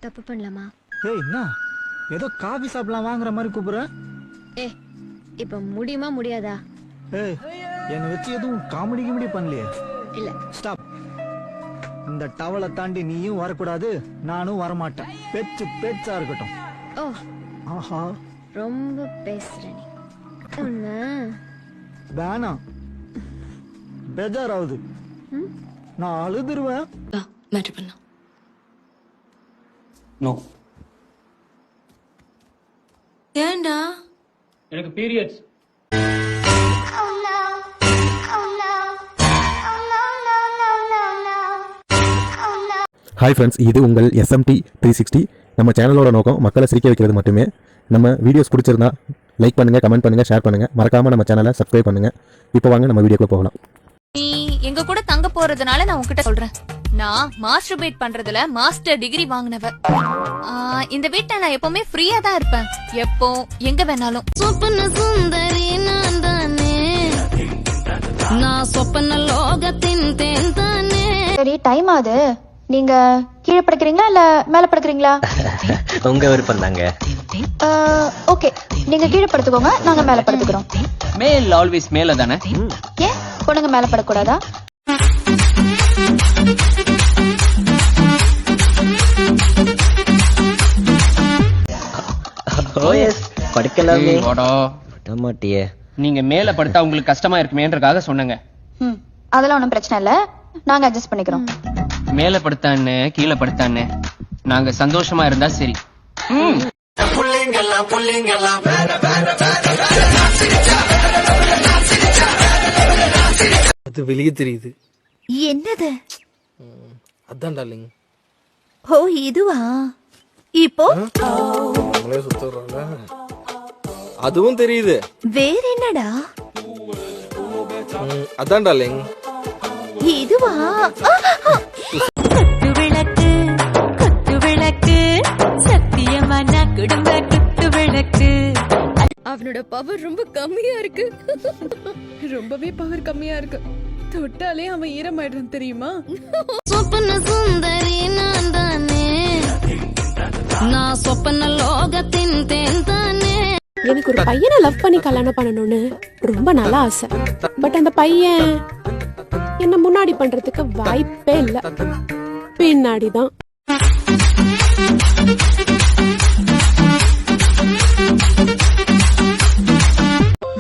தப்பு பண்ணலாமா? ஏய் என்ன ஏதோ காபி சாப்பிடலாம் வாங்குற மாதிரி கூப்பிடுற? ஏ இப்ப முடியுமா முடியாதா? ஏய் என்னை வச்சு எதுவும் காமெடி கிமெடி பண்ணலையே? இல்ல. ஸ்டாப். இந்த டவலை தாண்டி நீயும் வரக்கூடாது, நானும் வரமாட்டேன். பேச்சா இருக்கட்டும். ஓ ஆஹா ரொம்ப பேசுற நீ. உன்னை வேணாம், பேஜாராகுது. நான் அழுதுருவேன். மேட்டர் பண்ணலாம். நோ. ஏண்டா? எனக்கு பீரியட்ஸ். ஹாய் ஃப்ரெண்ட்ஸ், இது உங்கள் SMT 360. நம்ம சேனலோட நோக்கம் மக்களை சிரிக்க வைக்கிறது மட்டுமே. நம்ம வீடியோஸ் பிடிச்சிருந்தா லைக் பண்ணுங்கள், கமெண்ட் பண்ணுங்கள், ஷேர் பண்ணுங்கள். மறக்காமல் நம்ம சேனலை சப்ஸ்கிரைப் பண்ணுங்கள். இப்போ வாங்க நம்ம வீடியோக்குள்ள போகலாம். நீ எங்க கூட தங்க போறதுனால நான் உன்கிட்ட சொல்றேன். நான் மாஸ்டர்பேட் பண்றதுல மாஸ்டர் டிகிரி வாங்கினவ. இந்த வீட்டை நான் எப்பவுமே ஃப்ரீயா தான் இருப்பேன், எப்போ எங்க வேணாலும். சொப்பன சுந்தரி நான் தானே, நான் சொப்பன லோகத்தின் தேன் தானே. சரி டைம் ஆகுது. நீங்க கீழே படுக்கிறீங்களா இல்ல மேல படுக்கிறீங்களா? உங்க விருப்பம் தாங்க. ஓகே, நீங்க கீழே படுத்துக்கோங்க, நாங்க மேல படுத்துக்கிறோம். மேல் ஆல்வேஸ் மேல தானே. ஏன் பொண்ணுங்க மேல படக்கூடாதா? ஓஎஸ் படுக்கலாமே. மாட்டியே. நீங்க மேல படுத்தா உங்களுக்கு கஷ்டமா இருக்குமேன்றக்காக சொன்னங்க. அதெல்லாம் ஒண்ணும் பிரச்சனை இல்ல, நாங்க அட்ஜஸ்ட் பண்ணிக்கிறோம். மேல படுத்தான்னு கீழே படுத்தான்னு நாங்க சந்தோஷமா இருந்தா சரி. அது வெளியே தெரியுது. என்னது? அதான் டார்லிங். ஓ இதுவா? இப்போ நம்மளே சுத்துறாங்க. அதுவும் தெரியுது. வேற என்னடா? அதான் டார்லிங். இதுவா? குத்து விளக்கு குத்து விளக்கு, சத்தியமான குடும்ப குத்து விளக்கு. அவனோட பவர் ரொம்ப கம்மியா இருக்கு. ரொம்பவே பவர் கம்மியா இருக்கு. தொட்டாலே அவன் ஈரமாயிடும் தெரியுமா? சொப்பன சுந்தரி நான் தானே, நான் சொப்பன லோகத்தின் தேன் தானே. எனக்கு ஒரு பையனை லவ் பண்ணி கல்யாணம் பண்ணணும்னு ரொம்ப நல்ல ஆசை. பட் அந்த பையன் என்ன முன்னாடி பண்றதுக்கு வாய்ப்பே இல்ல, பின்னாடிதான்.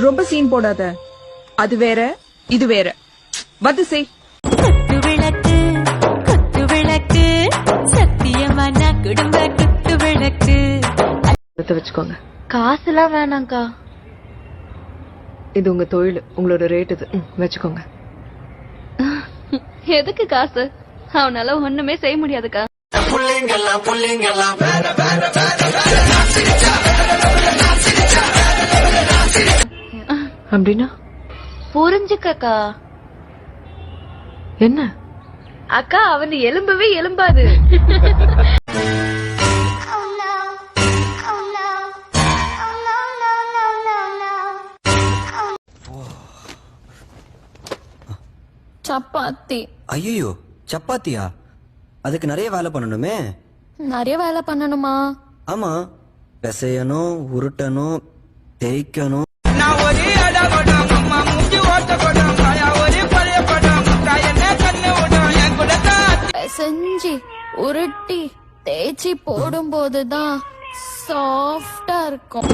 ரொம்ப சீன் போடாத. அது வேற இது வேற. வந்து செய். குத்து விளக்கு குத்து விளக்கு, சத்தியமான குடும்ப குத்து விளக்கு. எடுத்து வச்சுக்கோங்க. காசுலாம் வேணாம்க்கா. இது உங்க தொழில், உங்களோட ரேட் இது. வச்சுக்கோங்க. எதுக்கு காசு? அவனால ஒண்ணுமே செய்ய முடியாதுக்கா. அப்படின்னா புரிஞ்சுக்கா. என்ன அக்கா அவன் எலும்பவே எலும்பாது. சப்பாத்தி. ஐயோ, சப்பாத்தியா? அதுக்கு நிறைய வேலை பண்ணணுமே. நிறைய வேலை பண்ணணுமா? ஆமா, பிசையணும், உருட்டணும், தேய்க்கணும். செஞ்சு உருட்டி தேய்ச்சி போடும் போதுதான் சாஃப்டா இருக்கும்.